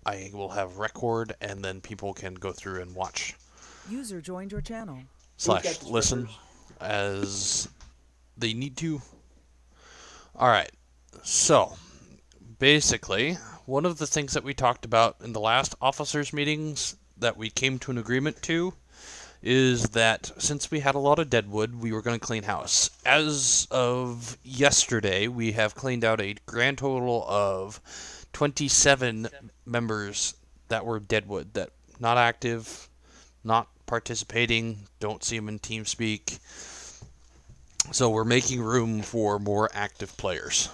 I will have record, and then people can go through and watch. User joined your channel. / listen as they need to. Alright, so basically, one of the things that we talked about in the last officers' meetings that we came to an agreement to is that since we had a lot of deadwood, we were going to clean house. As of yesterday, we have cleaned out a grand total of 27 members that were deadwood, that not active, not participating, don't see them in TeamSpeak. So we're making room for more active players.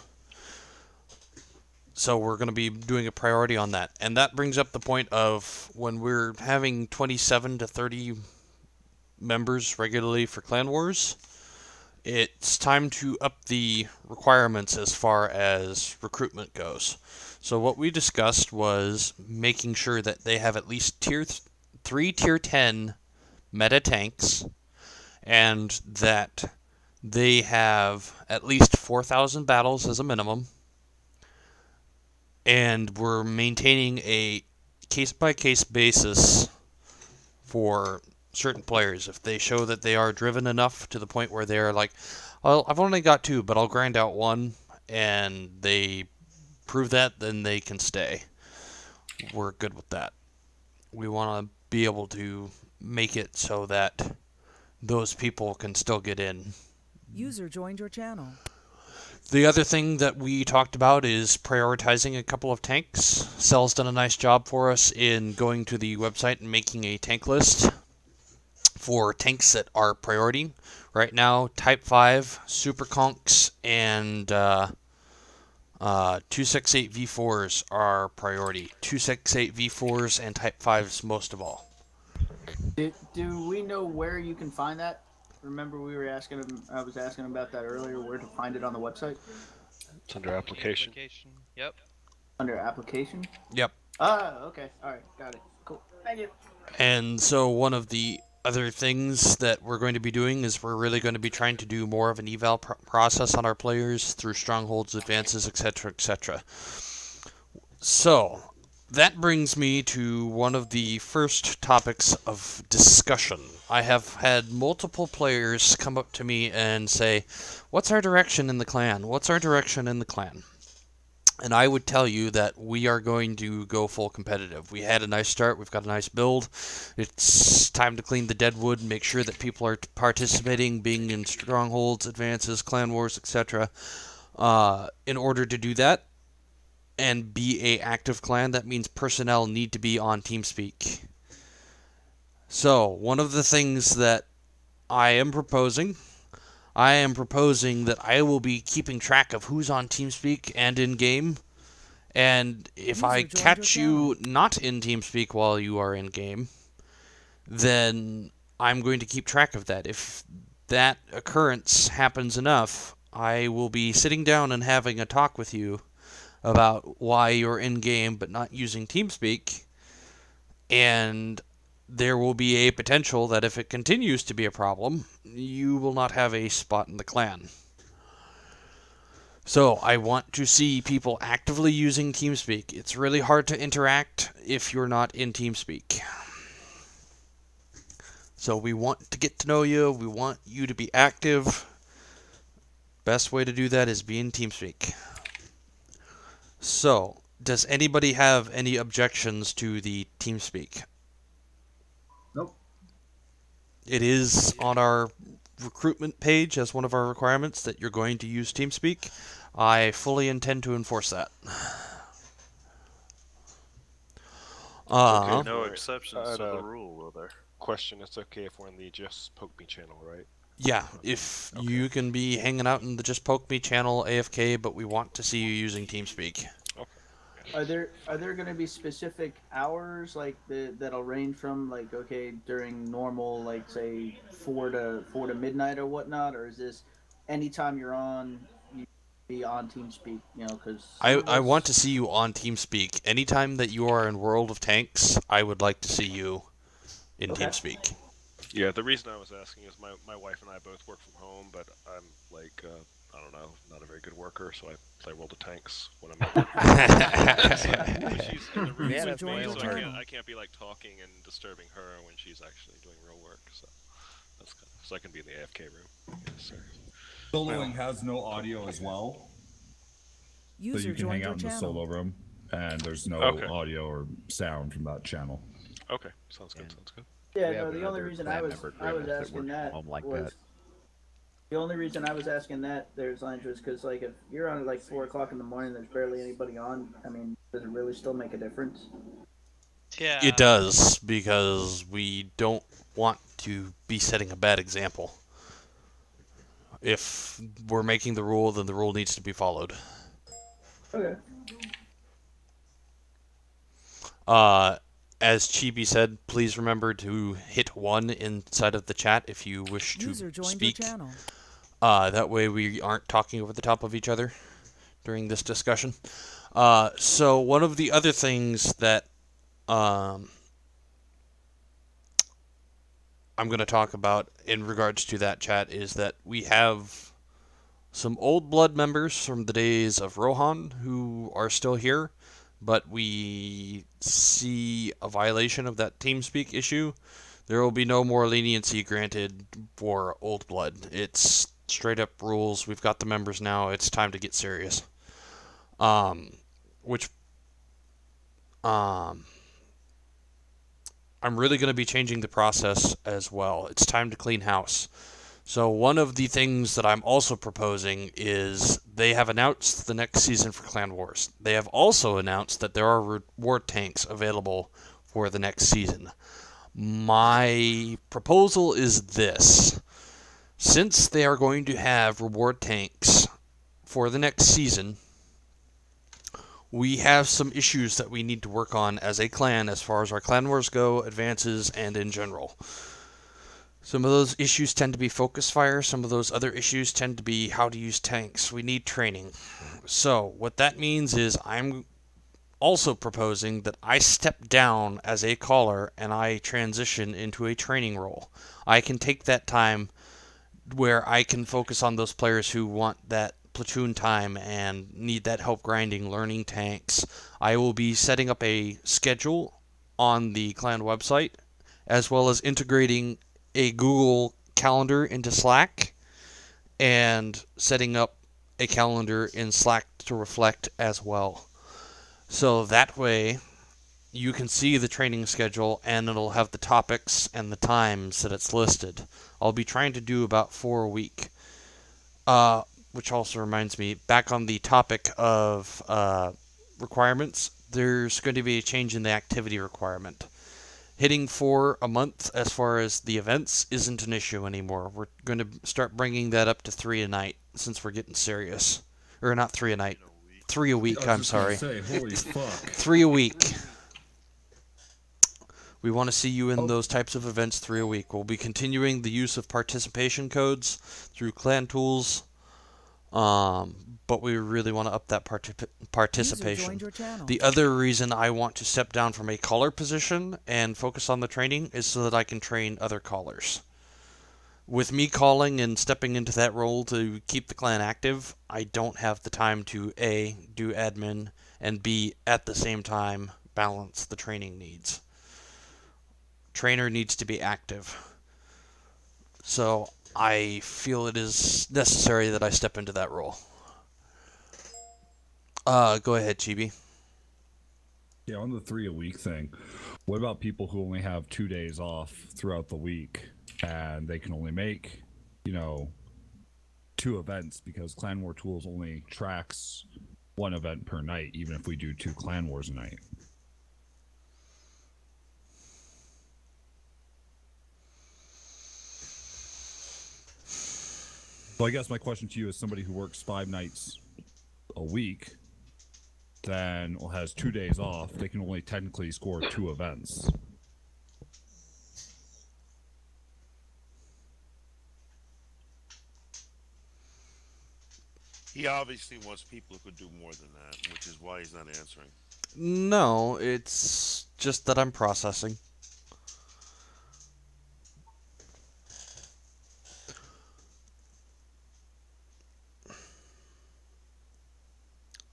So we're going to be doing a priority on that. And that brings up the point of when we're having 27 to 30 members regularly for Clan Wars, it's time to up the requirements as far as recruitment goes. So what we discussed was making sure that they have at least tier 3 tier 10 meta tanks, and that they have at least 4,000 battles as a minimum, and we're maintaining a case-by-case basis for certain players. If they show that they are driven enough to the point where they're like, well, I've only got 2, but I'll grind out 1, and they prove that, then they can stay. We're good with that. We want to be able to make it so that those people can still get in. User joined your channel. The other thing that we talked about is prioritizing a couple of tanks. Cell's done a nice job for us in going to the website and making a tank list for tanks that are priority. Right now, Type 5, Super Conks, and 268 V4s are priority. 268 V4s and Type 5s most of all. Do we know where you can find that? Remember we were asking him, I was asking him about that earlier, where to find it on the website? It's under application. Yep. Under application? Yep. Okay. Alright, got it. Cool. Thank you. And so one of the other things that we're going to be doing is we're really going to be trying to do more of an eval process on our players through strongholds, advances, etc., etc. So that brings me to one of the first topics of discussion. I have had multiple players come up to me and say, what's our direction in the clan? What's our direction in the clan? And I would tell you that we are going to go full competitive. We had a nice start. We've got a nice build. It's time to clean the deadwood and make sure that people are participating, being in strongholds, advances, clan wars, etc. In order to do that and be a active clan, that means personnel need to be on TeamSpeak. So, one of the things that I am proposing that I will be keeping track of who's on TeamSpeak and in-game. And if I catch you not in TeamSpeak while you are in-game, then I'm going to keep track of that. If that occurrence happens enough, I will be sitting down and having a talk with you about why you're in-game but not using TeamSpeak. And there will be a potential that if it continues to be a problem, you will not have a spot in the clan. So, I want to see people actively using TeamSpeak. It's really hard to interact if you're not in TeamSpeak. So, we want to get to know you. We want you to be active. Best way to do that is be in TeamSpeak. So, does anybody have any objections to the TeamSpeak? Nope. It is on our recruitment page as one of our requirements that you're going to use TeamSpeak. I fully intend to enforce that. Okay, No exceptions to the rule, will there? Question, it's okay if we're in the Just Poke Me channel, right? Yeah, if you can be hanging out in the Just Poke Me channel AFK, but we want to see you using TeamSpeak. Okay. Are there going to be specific hours like that'll range from like during normal like say 4 to midnight or whatnot, or is this anytime you're on you be on TeamSpeak? You know, because I want to see you on TeamSpeak anytime that you are in World of Tanks. I would like to see you in TeamSpeak. Yeah, the reason I was asking is my wife and I both work from home, but I'm like I don't know, not a very good worker, so I play World of Tanks when I'm at she's in the room User with joined me, your so channel. I can't be like talking and disturbing her when she's actually doing real work. So that's kind of, so I can be in the AFK room. Yes, sir. Soloing has no audio as well, so User you can hang joined your out in the channel. solo room, and there's no Okay. audio or sound from that channel. Okay, sounds good. Sounds good. Yeah, We no. have The only another reason clan I was member I was join us that asking works that from home like was that. the only reason I was asking that there's lines was because like if you're on at like 4 o'clock in the morning, there's barely anybody on. I mean, does it really still make a difference? Yeah. It does, because we don't want to be setting a bad example. If we're making the rule, then the rule needs to be followed. Okay. As Chibi said, please remember to hit 1 inside of the chat if you wish to User joined speak. your channel. That way we aren't talking over the top of each other during this discussion. So one of the other things that I'm going to talk about in regards to that chat is that we have some old blood members from the days of Rohan who are still here, but we see a violation of that TeamSpeak issue. There will be no more leniency granted for old blood. It's straight up rules. We've got the members now. It's time to get serious. Which I'm really going to be changing the process as well. It's time to clean house. So one of the things that I'm also proposing is they have announced the next season for Clan Wars. They have also announced that there are reward tanks available for the next season. My proposal is this. Since they are going to have reward tanks for the next season, we have some issues that we need to work on as a clan as far as our Clan Wars go, advances, and in general. Some of those issues tend to be focus fire. Some of those other issues tend to be how to use tanks. We need training. So what that means is I'm also proposing that I step down as a caller and I transition into a training role. I can take that time where I can focus on those players who want that platoon time and need that help grinding, learning tanks. I will be setting up a schedule on the clan website, as well as integrating a Google Calendar into Slack and setting up a calendar in Slack to reflect as well. So that way you can see the training schedule and it'll have the topics and the times that it's listed. I'll be trying to do about 4 a week. Which also reminds me, back on the topic of requirements, there's going to be a change in the activity requirement. Hitting 4 a month as far as the events isn't an issue anymore. We're going to start bringing that up to 3 a night since we're getting serious. Or not 3 a night. 3 a week, I'm sorry. Say, holy fuck. 3 a week. We want to see you in those types of events 3 a week. We'll be continuing the use of participation codes through clan tools. But we really want to up that participation. The other reason I want to step down from a caller position and focus on the training is so that I can train other callers. With me calling and stepping into that role to keep the clan active, I don't have the time to A, do admin, and B, at the same time, balance the training needs. Trainer needs to be active. So I feel it is necessary that I step into that role. Go ahead, Chibi. Yeah, on the 3 a week thing, what about people who only have 2 days off throughout the week and they can only make, 2 events because Clan War Tools only tracks 1 event per night, even if we do 2 Clan Wars a night? So I guess my question to you is somebody who works 5 nights a week, then has 2 days off, they can only technically score 2 events. He obviously wants people who could do more than that, which is why he's not answering. No, it's just that I'm processing.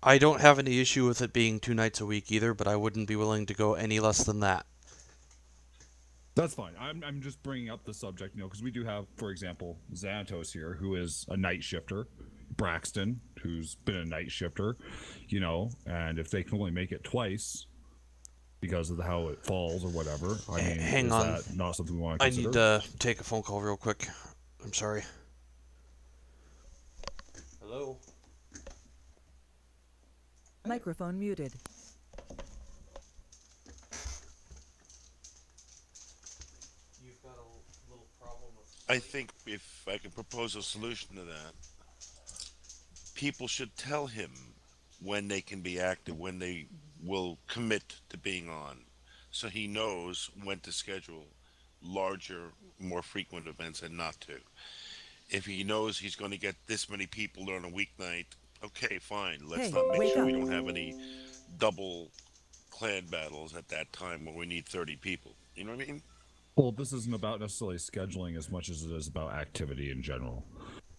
I don't have any issue with it being 2 nights a week either, but I wouldn't be willing to go any less than that. That's fine. I'm just bringing up the subject, because we do have, for example, Xanatos here, who is a night shifter, Braxton, who's been a night shifter, and if they can only make it twice because of how it falls or whatever, I mean, hang on. That not something we want to I consider? need to take a phone call real quick. I'm sorry. Hello? Microphone muted. You've got a little problem with... I think if I could propose a solution to that, people should tell him when they can be active, when they will commit to being on, so he knows when to schedule larger, more frequent events and not to. If he knows he's going to get this many people on a weeknight, okay, fine. Let's Hey, not make wake sure up. we don't have any double clan battles at that time when we need 30 people. You know what I mean? Well, this isn't about necessarily scheduling as much as it is about activity in general.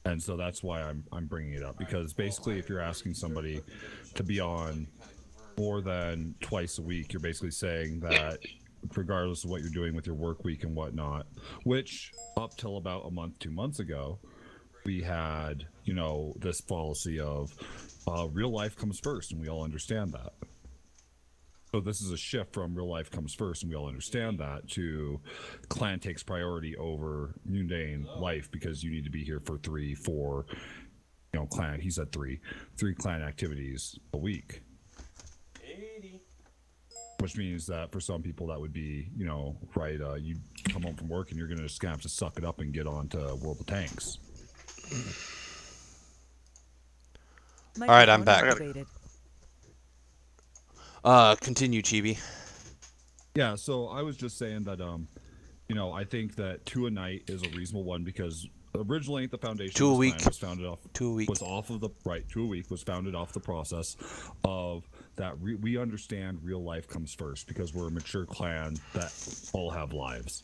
And so that's why I'm bringing it up, because basically if you're asking somebody to be on more than twice a week, you're basically saying that regardless of what you're doing with your work week and whatnot, which up till about a month, 2 months ago, we had, this policy of real life comes first, and we all understand that. So this is a shift from real life comes first, and we all understand that, to clan takes priority over mundane life, because you need to be here for 3, 4, clan. He said 3 clan activities a week. 80. Which means that for some people that would be, right, you come home from work and you're going to just have to suck it up and get on to World of Tanks. All right, I'm Microphone back. activated. Continue, Chibi. Yeah, so I was just saying that, I think that 2 a night is a reasonable one, because originally the foundation 2 a of this week. clan was founded off 2 a week. was off of the right 2 a week was founded off the process of that we understand real life comes first, because we're a mature clan that all have lives.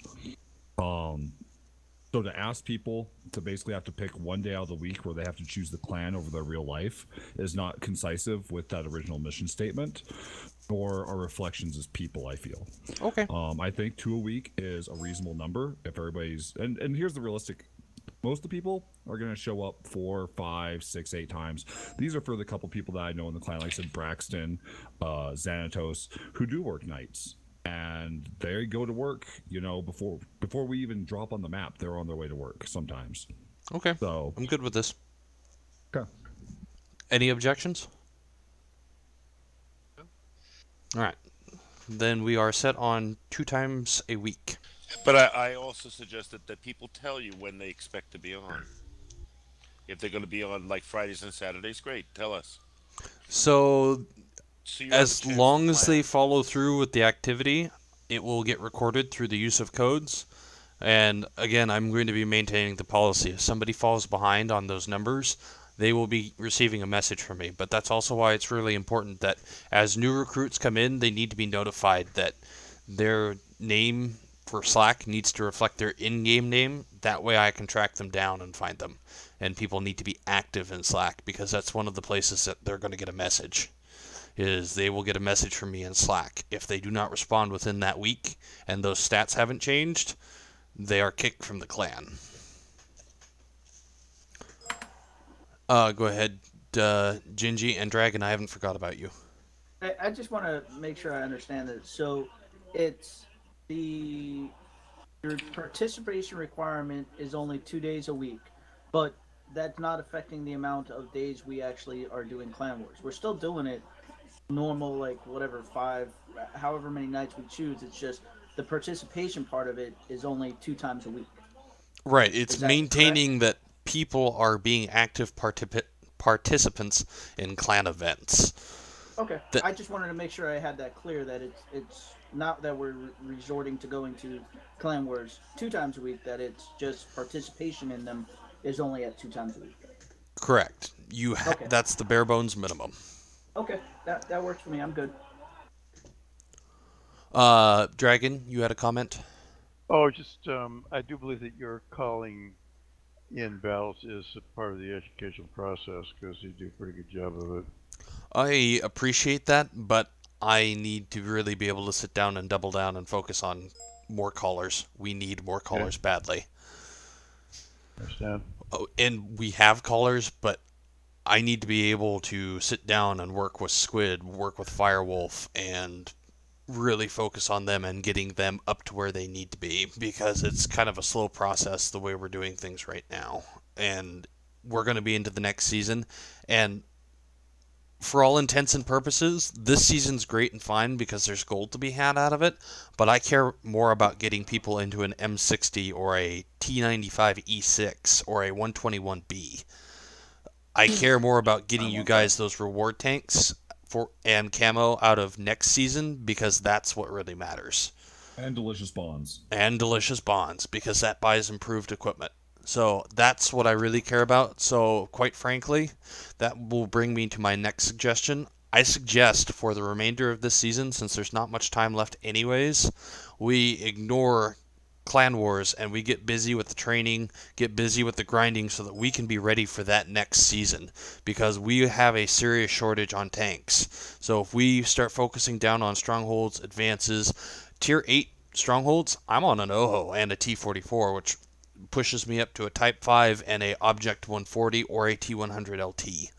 So to ask people to basically have to pick one day out of the week where they have to choose the clan over their real life is not concisive with that original mission statement or our reflections as people, I feel. Okay. I think 2 a week is a reasonable number if everybody's, and here's the realistic, most of the people are going to show up 4, 5, 6, 8 times. These are for the couple people that I know in the clan, like I said, Braxton, Xanatos, who do work nights. And they go to work, before we even drop on the map, they're on their way to work sometimes. Okay. So I'm good with this. Okay. Any objections? All right. Then we are set on 2 times a week. But I also suggested that people tell you when they expect to be on. If they're going to be on like Fridays and Saturdays, great, tell us. So you have a as chance to long as plan. they follow through with the activity, it will get recorded through the use of codes. And again, I'm going to be maintaining the policy. If somebody falls behind on those numbers, they will be receiving a message from me. But that's also why it's really important that as new recruits come in, they need to be notified that their name for Slack needs to reflect their in-game name. That way I can track them down and find them. And people need to be active in Slack, because that's one of the places that they're going to get a message. Is they will get a message from me in Slack. If they do not respond within that week and those stats haven't changed, they are kicked from the clan. Go ahead, Gingy and Dragon. I haven't forgot about you. I just want to make sure I understand this. So it's your participation requirement is only 2 days a week, but that's not affecting the amount of days we actually are doing Clan Wars. We're still doing it normal, like whatever, 5, however many nights we choose. It's just the participation part of it is only 2 times a week. Right. It's that maintaining that people are being active participants in clan events. Okay. I just wanted to make sure I had that clear, that it's not that we're resorting to going to Clan Wars 2 times a week, that it's just participation in them is only at 2 times a week. Correct. Okay. That's the bare bones minimum. Okay, that works for me. I'm good. Dragon, you had a comment? Oh, just I do believe that your calling in battles is a part of the educational process, because you do a pretty good job of it. I appreciate that, but I need to really be able to sit down and double down and focus on more callers. We need more callers badly. Understand. Oh, and we have callers, but I need to be able to sit down and work with Squid, work with Firewolf, and really focus on them and getting them up to where they need to be, because it's kind of a slow process the way we're doing things right now. And we're going to be into the next season, and for all intents and purposes, this season's great and fine because there's gold to be had out of it, but I care more about getting people into an M60 or a T95 E6 or a 121B. I care more about getting you guys those reward tanks and camo out of next season, because that's what really matters. And delicious bonds. And delicious bonds, because that buys improved equipment. So that's what I really care about. So quite frankly, that will bring me to my next suggestion. I suggest for the remainder of this season, since there's not much time left anyways, we ignore Clan Wars and we get busy with the training, get busy with the grinding, so that we can be ready for that next season, because we have a serious shortage on tanks. So if we start focusing down on strongholds, advances, tier 8 strongholds, I'm on an OHO and a T44, which pushes me up to a Type 5 and a Object 140 or a T100 LT.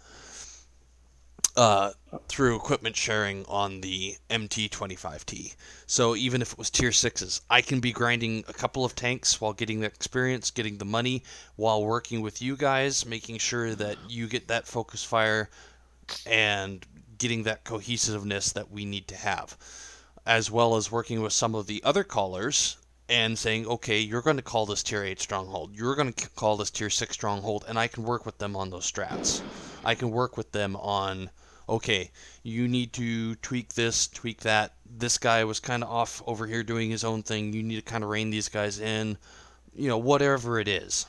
Through equipment sharing on the MT25T. So even if it was tier 6s, I can be grinding a couple of tanks while getting the experience, getting the money, while working with you guys, making sure that you get that focus fire and getting that cohesiveness that we need to have. As well as working with some of the other callers and saying, okay, you're going to call this tier 8 stronghold, you're going to call this tier 6 stronghold, and I can work with them on those strats. I can work with them on, okay, you need to tweak this, tweak that. This guy was kind of off over here doing his own thing. You need to kind of rein these guys in. You know, whatever it is.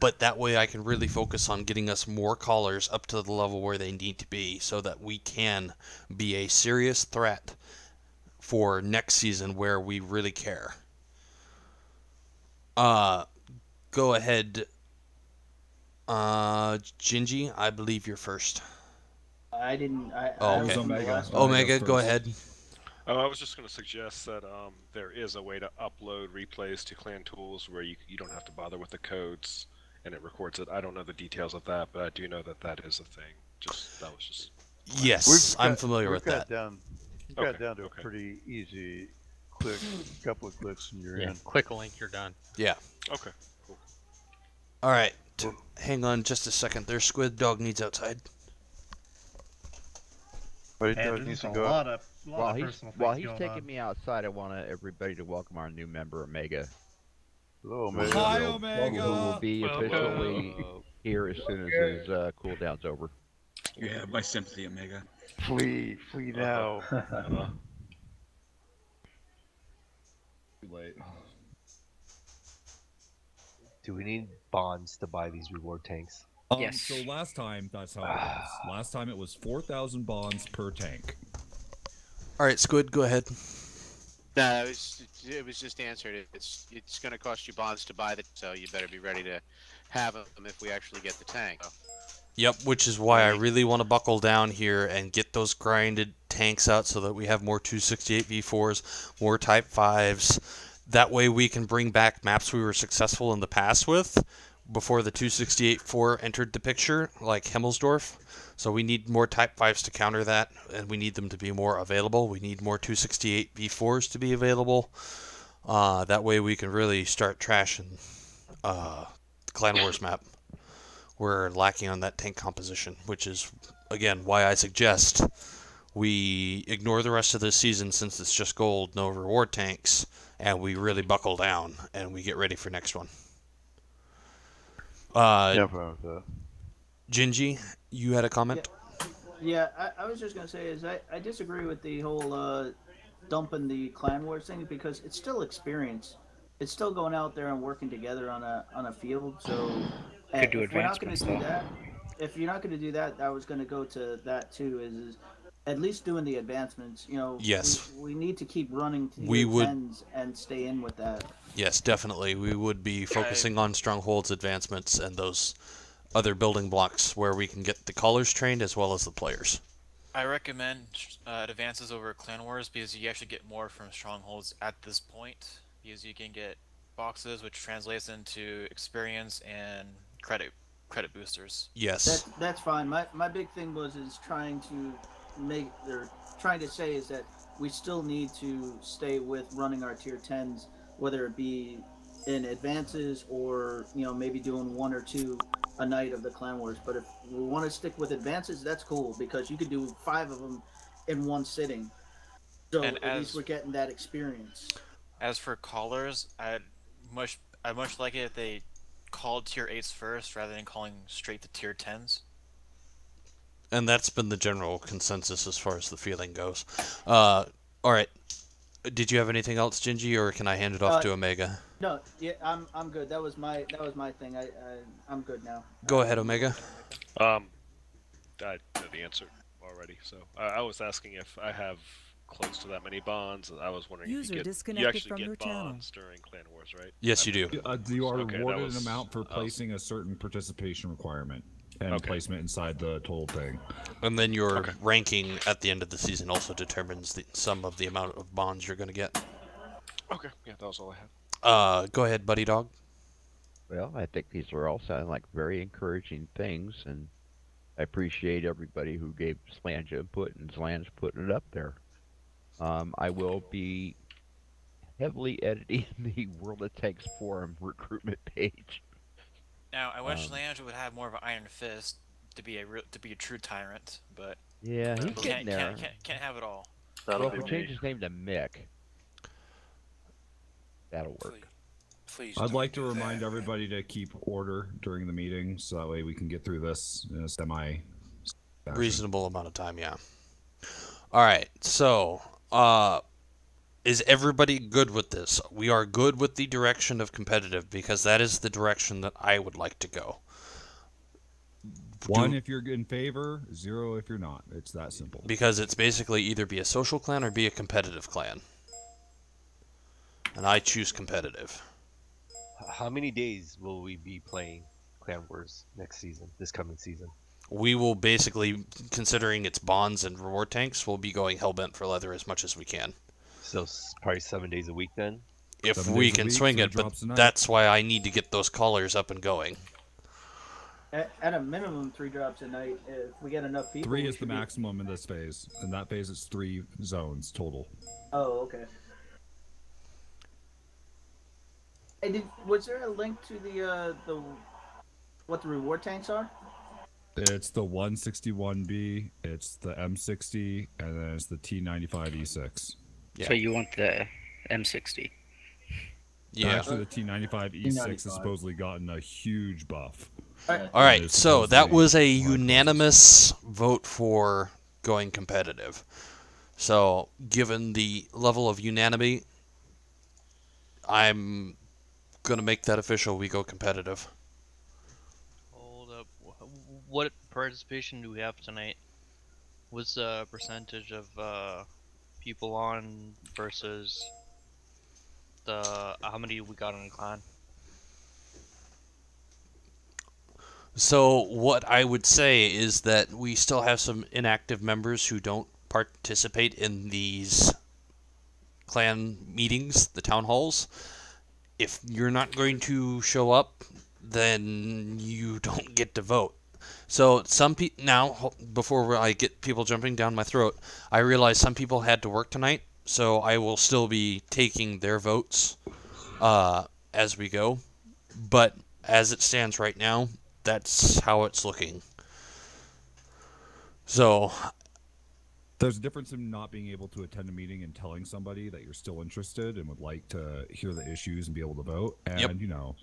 But that way I can really focus on getting us more callers up to the level where they need to be, so that we can be a serious threat for next season where we really care. Go ahead. Gingy, I believe you're first. I didn't. Oh, was okay. on the last one. Omega, go ahead. Oh, I was just going to suggest that there is a way to upload replays to Clan Tools where you don't have to bother with the codes, and it records it. I don't know the details of that, but I do know that that is a thing. That was just. Yes, I'm familiar with that. We've got down to a pretty easy click, couple of clicks, and you're in. Quick link, you're done. Yeah. Okay. Cool. All right. Hang on just a second. Their squid dog needs outside. But it needs to go up. While he's taking me outside, I want everybody to welcome our new member, Omega. Hello, Omega. Hi, Omega. Who will be officially here as soon as his cooldown's over. You have my sympathy, Omega. Flee now. Too late. Do we need bonds to buy these reward tanks? Yes. So last time, that's how it was. Last time it was 4,000 bonds per tank. All right, Squid, go ahead. No, it was just answered. It's going to cost you bonds to buy them, so you better be ready to have them if we actually get the tank. Yep, which is why I really want to buckle down here and get those grinded tanks out so that we have more 268 V4s, more Type 5s. That way we can bring back maps we were successful in the past with before the 268-4 entered the picture, like Himmelsdorf. So we need more Type 5s to counter that, and we need them to be more available. We need more 268 V4s to be available. That way we can really start trashing the Clan Wars map. We're lacking on that tank composition, which is, again, why I suggest we ignore the rest of this season since it's just gold, no reward tanks, and we really buckle down and we get ready for next one. Gingy, you had a comment? Yeah, I was just going to say I disagree with the whole dumping the Clan Wars thing, because it's still experience. It's still going out there and working together on a field, so... Could do if we're not going advancements, to do that, if you're not going to do that, I was going to go to that too. Is at least doing the advancements. You know, yes, we need to keep running to we would 10s and stay in with that. Yes, definitely. We would be focusing on strongholds, advancements, and those other building blocks where we can get the callers trained as well as the players. I recommend advances over Clan Wars because you actually get more from strongholds at this point, because you can get boxes, which translates into experience and credit boosters. Yes. That's fine. My big thing is trying to make or trying to say is that we still need to stay with running our tier 10s, whether it be in advances or maybe doing 1 or 2 a night of the Clan Wars. But if we want to stick with advances, that's cool because you could do 5 of them in one sitting. So and at least we're getting that experience. As for callers, I'd much like it if they called tier 8s first rather than calling straight to tier 10s. And that's been the general consensus as far as the feeling goes. All right. Did you have anything else, Gingy, or can I hand it off to Omega? No, yeah, I'm good. That was my thing. I'm good now. Go ahead, Omega. I know the answer already. So I was asking if I have close to that many bonds. I was wondering if you actually get bonds during Clan Wars, right? Yes, you do. You are rewarded an amount for placing a certain participation requirement and placement inside the total thing. And then your ranking at the end of the season also determines the sum of the amount of bonds you're going to get. Okay, yeah, that was all I had. Go ahead, Buddy Dog. Well, I think these are all sounding like very encouraging things, and I appreciate everybody who gave Slange input, and Slange putting it up there. I will be heavily editing the World of Tanks forum recruitment page. Now, I wish Lange would have more of an iron fist to be a true tyrant, but yeah, he's getting there. Can't have it all. Well, if we change his name to Mick, that'll work. Please. I'd like to remind everybody to keep order during the meeting, so that way we can get through this in a reasonable amount of time. Yeah. All right. So, is everybody good with this? We are good with the direction of competitive because that is the direction that I would like to go. 1 if you're in favor, 0 if you're not. It's that simple. Because it's basically either be a social clan or be a competitive clan. And I choose competitive. How many days will we be playing Clan Wars next season, this coming season? We will basically, considering it's bonds and reward tanks, we'll be going hellbent for leather as much as we can. So probably 7 days a week then? If we can swing it, but that's why I need to get those callers up and going. At a minimum, 3 drops a night. If we get enough people, 3 is the maximum in this phase. In that phase, it's 3 zones total. Oh, okay. Hey, was there a link to the what the reward tanks are? It's the 161B, it's the M60, and then it's the T95E6. Yeah. So you want the M60? Yeah. Actually, the T95E6 has supposedly gotten a huge buff. All right, so that was a unanimous vote for going competitive. So, given the level of unanimity, I'm going to make that official. We go competitive. Hold up. What participation do we have tonight? What's the percentage of people on versus the how many we got on the clan? So what I would say is that we still have some inactive members who don't participate in these clan meetings, the town halls. If you're not going to show up, then you don't get to vote. So some people now, before I get people jumping down my throat, I realize some people had to work tonight, so I will still be taking their votes as we go. But as it stands right now, that's how it's looking. So there's a difference in not being able to attend a meeting and telling somebody that you're still interested and would like to hear the issues and be able to vote, and you know,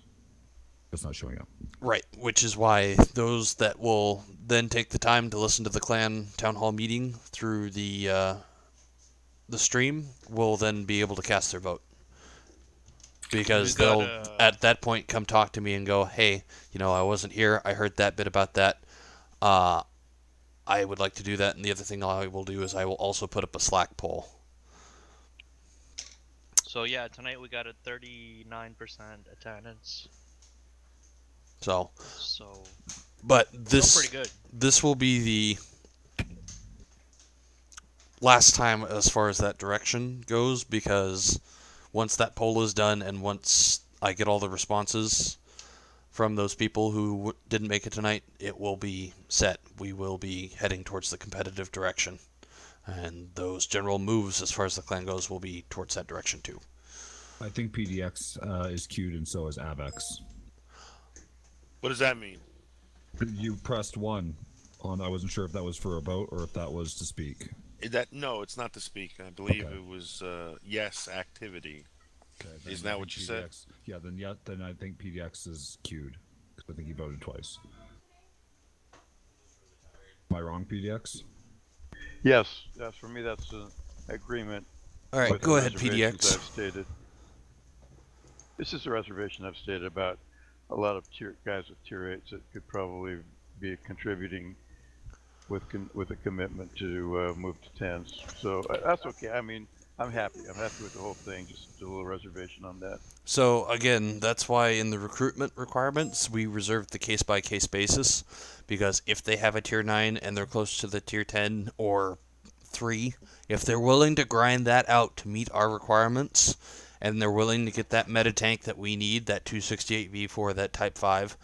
just not showing up. Right, which is why those that will then take the time to listen to the clan town hall meeting through the stream will then be able to cast their vote. Because they'll, at that point, come talk to me and go, hey, you know, I wasn't here. I heard that bit about that. I would like to do that. And the other thing I will do is I will also put up a Slack poll. So, yeah, tonight we got a 39% attendance. So But Pretty good. this will be the last time as far as that direction goes, because once that poll is done and once I get all the responses from those people who didn't make it tonight, it will be set. We will be heading towards the competitive direction. And those general moves as far as the clan goes will be towards that direction too. I think PDX is queued and so is Avex. What does that mean? You pressed 1 on. I wasn't sure if that was for a vote or if that was to speak. No, it's not to speak. I believe Okay. it was yes activity. Okay, Isn't that what you said? Yeah, then I think PDX is queued. I think he voted twice. Am I wrong, PDX? Yes, for me that's an agreement. All right, with go the ahead, reservations PDX. I've stated. This is a reservation I've stated about a lot of guys with tier 8s that could probably be contributing with a commitment to move to 10s. So that's okay. I mean, I'm happy. I'm happy with the whole thing. Just a little reservation on that. So again, that's why in the recruitment requirements we reserve the case-by-case basis, because if they have a tier 9 and they're close to the tier 10 or 3, if they're willing to grind that out to meet our requirements, and they're willing to get that meta tank that we need, that 268V4, that Type 5,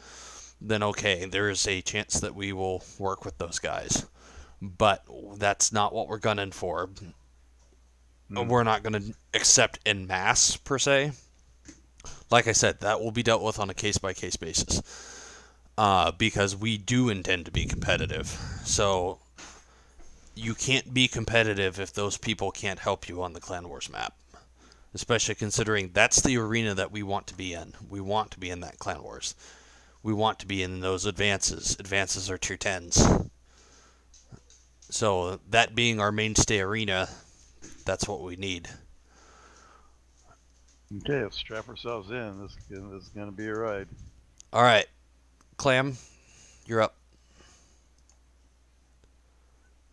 then okay, there is a chance that we will work with those guys. But that's not what we're gunning for. We're not going to accept en masse, per se. Like I said, that will be dealt with on a case-by-case basis. Because we do intend to be competitive. So, you can't be competitive if those people can't help you on the Clan Wars map. Especially considering that's the arena that we want to be in. We want to be in that Clan Wars. We want to be in those advances. Advances are tier 10s. So, that being our mainstay arena, that's what we need. Okay, let's strap ourselves in. This is going to be a ride. All right, Clam, you're up.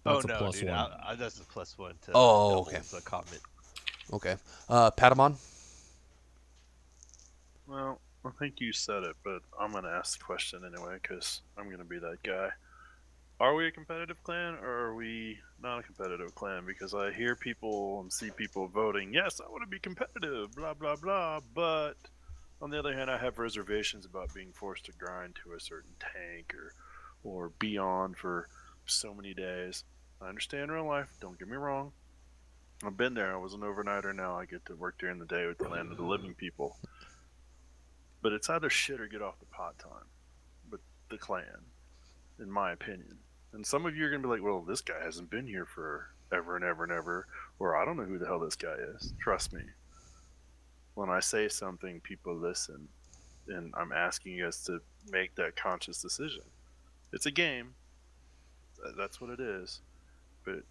Oh That's a no, plus dude! one. That's a +1 to Oh, okay. the comment. Okay. Patamon? Well, I think you said it, but I'm going to ask the question anyway, because I'm going to be that guy. Are we a competitive clan, or are we not a competitive clan? Because I hear people and see people voting, yes, I want to be competitive, blah, blah, blah, but on the other hand, I have reservations about being forced to grind to a certain tank or be on for so many days. I understand real life, don't get me wrong. I've been there. I was an overnighter. Now I get to work during the day with the land of the living people. But it's either shit or get off the pot time with the clan, in my opinion. And some of you are going to be like, well, this guy hasn't been here for ever and ever and ever, or I don't know who the hell this guy is. Trust me. When I say something, people listen. And I'm asking you guys to make that conscious decision. It's a game. That's what it is. But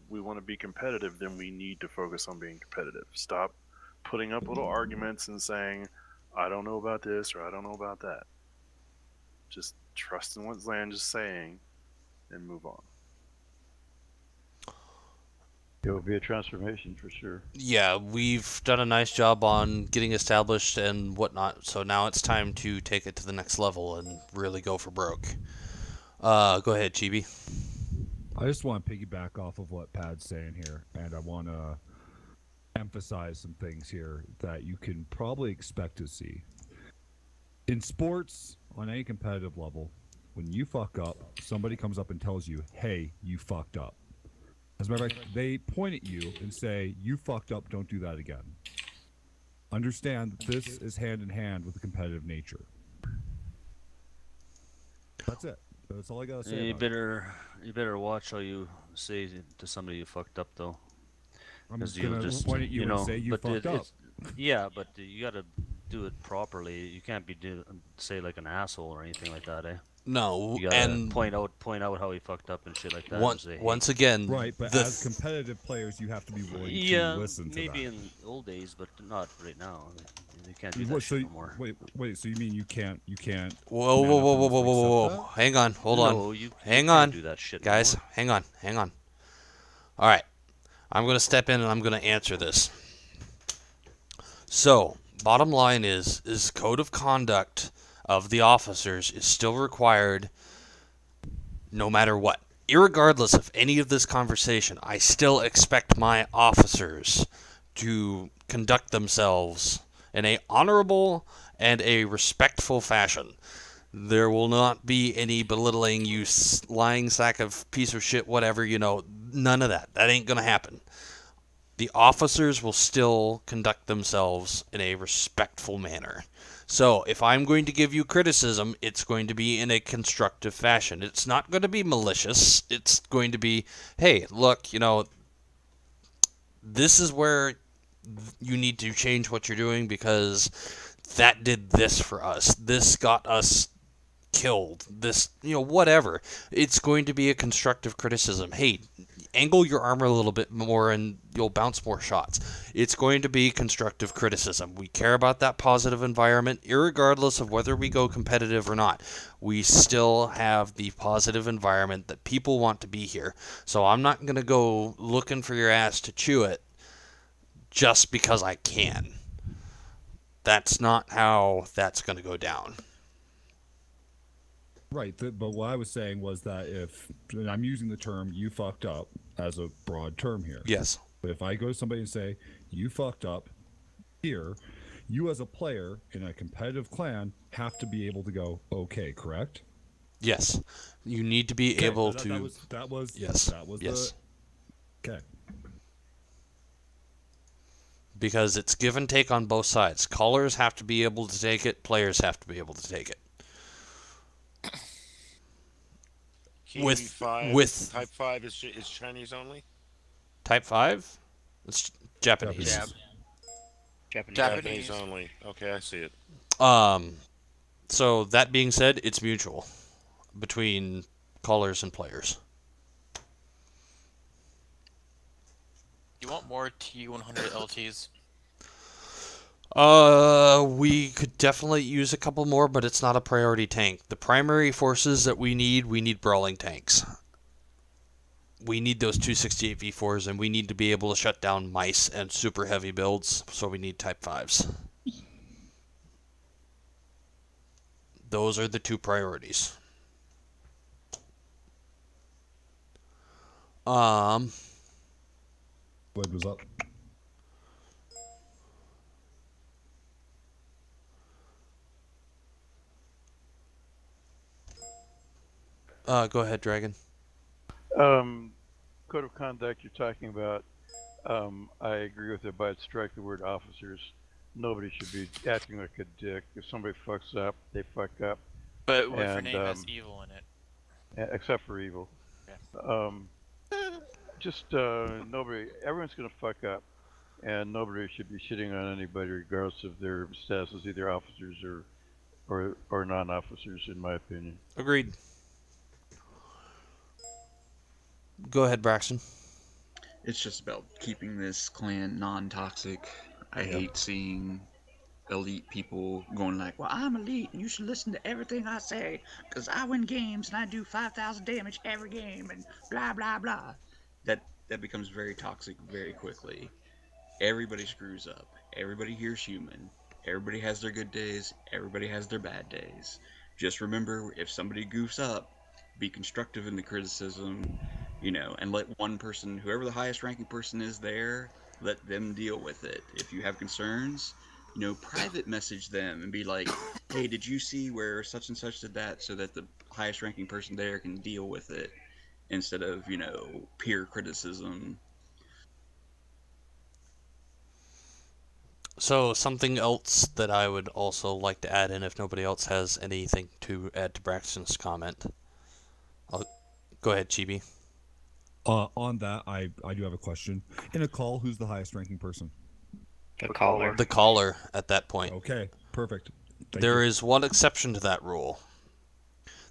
we want to be competitive, then we need to focus on being competitive. Stop putting up little arguments and saying, I don't know about this or I don't know about that. Just trust in what Zland is saying and move on. It will be a transformation for sure. Yeah, we've done a nice job on getting established and whatnot, so now it's time to take it to the next level and really go for broke. Go ahead, Chibi. I just want to piggyback off of what Pad's saying here, and I want to emphasize some things here that you can probably expect to see. In sports, on any competitive level, when you fuck up, somebody comes up and tells you, hey, you fucked up. As a matter of fact, they point at you and say, you fucked up, don't do that again. Understand that this is hand in hand with the competitive nature. That's it. That's all I gotta say. You better watch how you say to somebody you fucked up, though. I'm Because gonna point at you and say you fucked up. Yeah, but you gotta do it properly. You can't be say like an asshole or anything like that, eh? No, you gotta and point out how he fucked up and shit like that. Once again, right? But as competitive players, you have to be willing to listen to that. Maybe in old days, but not right now. You can't do that shit no more. Wait. So you mean you can't? Whoa! Hang on, hold on. Hang on, do that shit guys. Anymore. Hang on. All right, I'm gonna step in and I'm gonna answer this. So, bottom line is code of conduct of the officers is still required no matter what. Irregardless of any of this conversation, I still expect my officers to conduct themselves in a honorable and a respectful fashion. There will not be any belittling, you lying sack of piece of shit, whatever, none of that. That ain't going to happen. The officers will still conduct themselves in a respectful manner. So, if I'm going to give you criticism, it's going to be in a constructive fashion. It's not going to be malicious. It's going to be, hey, look, this is where you need to change what you're doing because that did this for us. This got us killed. This, whatever. It's going to be a constructive criticism. Hey, angle your armor a little bit more and you'll bounce more shots. It's going to be constructive criticism. We care about that positive environment, irregardless of whether we go competitive or not. We still have the positive environment that people want to be here. So I'm not going to go looking for your ass to chew it just because I can. That's not how that's going to go down. Right, but what I was saying was that and I'm using the term "you fucked up" as a broad term here. Yes. But if I go to somebody and say, "You fucked up," here, you as a player in a competitive clan have to be able to go, "Okay," correct? Yes. You need to be able to. That was. Yes. Yes. Okay. Because it's give and take on both sides. Callers have to be able to take it. Players have to be able to take it. With Type 5 is Chinese only? Type 5? It's Japanese. Japanese only. Okay, I see it. So that being said, it's mutual between callers and players. You want more T100 LTs? We could definitely use a couple more, but it's not a priority tank. The primary forces that we need brawling tanks. We need those 268 V4s, and we need to be able to shut down mice and super heavy builds, so we need Type 5s. Those are the two priorities. What was up? Go ahead, Dragon. Code of conduct you're talking about, I agree with it, but strike the word officers. Nobody should be acting like a dick. If somebody fucks up, they fuck up. But what if your name has evil in it? Except for evil. Okay. Nobody, everyone's gonna fuck up, and nobody should be shitting on anybody regardless of their status as either officers or non-officers, in my opinion. Agreed. Go ahead, Braxton. It's just about keeping this clan non-toxic. I hate seeing elite people going like, well, I'm elite and you should listen to everything I say because I win games and I do 5,000 damage every game and blah, blah, blah. That becomes very toxic very quickly. Everybody screws up. Everybody here's human. Everybody has their good days. Everybody has their bad days. Just remember, if somebody goofs up, be constructive in the criticism, and let one person, whoever the highest ranking person is there, let them deal with it. If you have concerns, private message them and be like, hey, did you see where such and such did that, so that the highest ranking person there can deal with it instead of, peer criticism. So something else that I would also like to add in, if nobody else has anything to add to Braxton's comment. Go ahead, Chibi. On that, I do have a question. In a call, who's the highest ranking person? The caller. The caller at that point. Okay, perfect. There is one exception to that rule.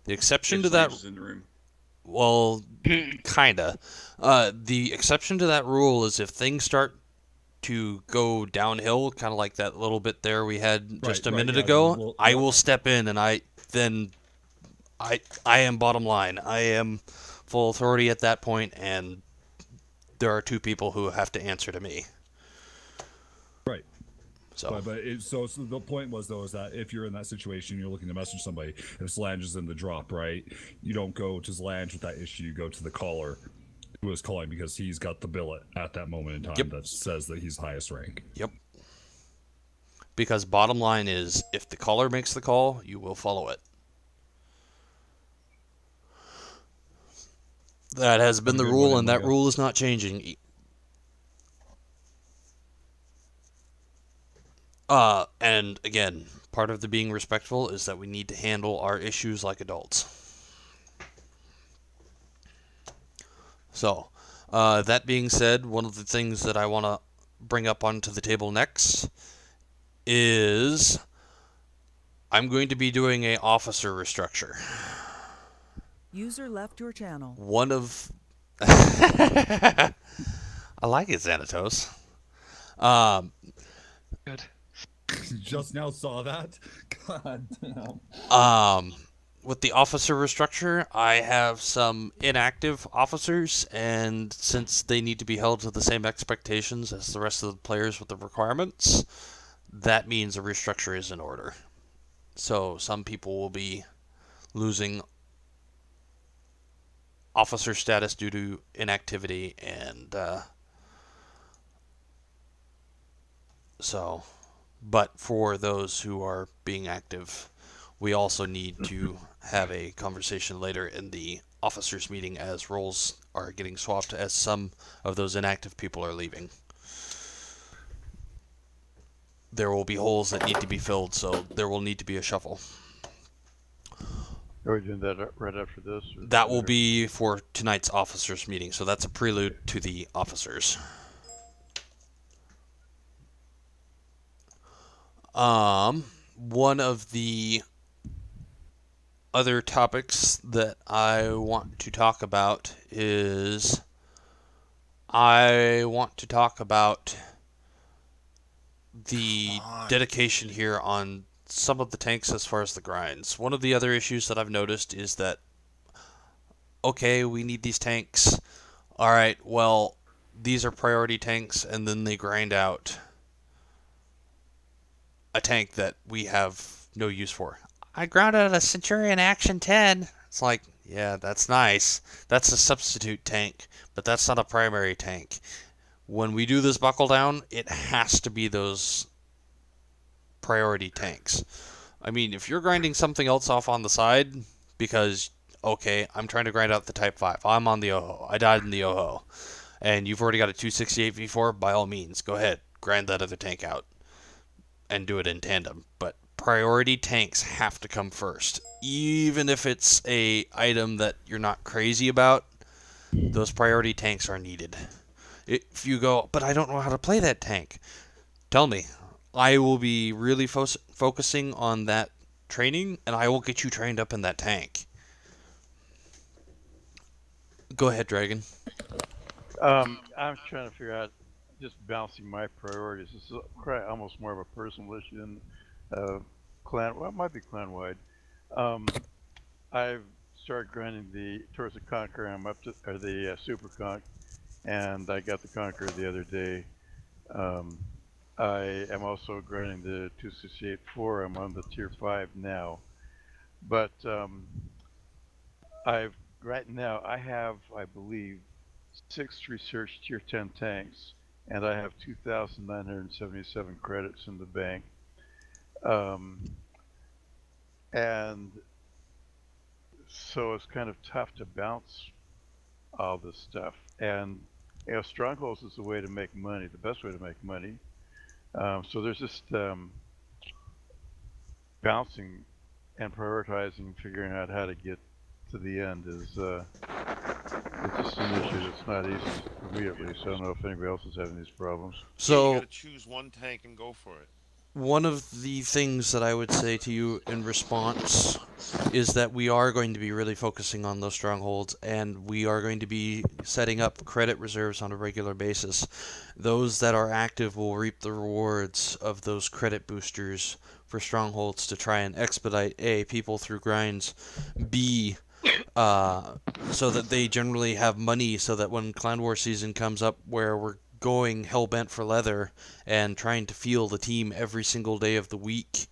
The exception to that... in the room. Well, kinda. The exception to that rule is if things start to go downhill, kind of like that little bit there we had just a minute ago, I will step in and I am bottom line. I am full authority at that point, and there are two people who have to answer to me. Right. So, so the point was though is that if you're in that situation, you're looking to message somebody. If Zlange is in the drop, right, you don't go to Zlange with that issue. You go to the caller who is calling because he's got the billet at that moment in time that says that he's highest rank. Yep. Because bottom line is, if the caller makes the call, you will follow it. That has been the rule, and that rule is not changing. And again, part of the being respectful is that we need to handle our issues like adults. So, that being said, one of the things that I want to bring up onto the table next is I'm going to be doing a officer restructure. User left your channel. One of I like it, Xanatos. Good. Just now saw that. God damn. With the officer restructure, I have some inactive officers, and since they need to be held to the same expectations as the rest of the players with the requirements, that means a restructure is in order. So some people will be losing officer status due to inactivity, and but for those who are being active, we also need to have a conversation later in the officers meeting as roles are getting swapped, as some of those inactive people are leaving. There will be holes that need to be filled, so there will need to be a shuffle. Are we doing that right after this? That will be for tonight's officers meeting, so that's a prelude to the officers. One of the other topics that I want to talk about is I want to talk about the dedication here on some of the tanks as far as the grinds. One of the other issues that I've noticed is that, okay, we need these tanks. Alright, well, these are priority tanks, and then they grind out a tank that we have no use for. I ground out a Centurion Action 10. It's like, yeah, that's nice. That's a substitute tank, but that's not a primary tank. When we do this buckle down, it has to be those priority tanks. I mean, if you're grinding something else off on the side, because, okay, I'm trying to grind out the Type 5. I'm on the OHO. I died in the OHO. And you've already got a 268 V4, by all means, go ahead. Grind that other tank out. And do it in tandem. But priority tanks have to come first. Even if it's a item that you're not crazy about, those priority tanks are needed. If you go, but I don't know how to play that tank, tell me. I will be really focusing on that training, and I will get you trained up in that tank. Go ahead, Dragon. I'm trying to figure out just balancing my priorities. This is almost more of a personal issue than clan. Well, it might be clan-wide. I've started grinding towards the Conqueror. I'm up to the Super Conch, and I got the Conqueror the other day. I am also grinding the 268-4. I'm on the tier 5 now, but right now I have, I believe, 6 research tier 10 tanks, and I have 2,977 credits in the bank. And so it's kind of tough to bounce all this stuff. And you know, strongholds is the way to make money, the best way to make money. So there's just bouncing and prioritizing, figuring out how to get to the end is it's just an issue that's not easy for me at least. I don't know if anybody else is having these problems. So you gotta choose one tank and go for it. One of the things that I would say to you in response is that we are going to be really focusing on those strongholds, and we are going to be setting up credit reserves on a regular basis. Those that are active will reap the rewards of those credit boosters for strongholds to try and expedite A, people through grinds, B, so that they generally have money so that when Clan War season comes up where we're going hell-bent for leather and trying to feel the team every single day of the week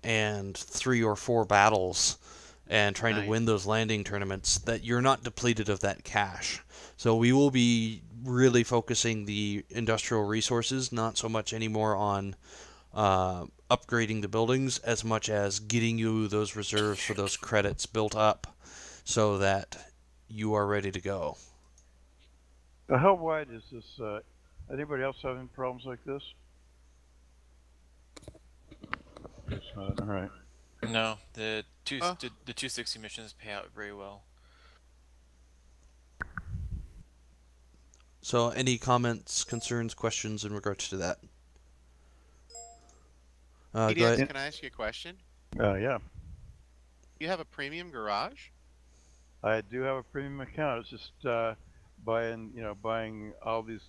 and 3 or 4 battles and trying to win those landing tournaments, that you're not depleted of that cash. So we will be really focusing the industrial resources, not so much anymore on upgrading the buildings as much as getting you those reserves for those credits built up so that you are ready to go. How wide is this? Anybody else having problems like this? All right. No, the 260 missions pay out very well. So any comments, concerns, questions in regards to that? Go PDX, ahead. can I ask you a question? Yeah. You have a premium garage? I do have a premium account. It's just buying all these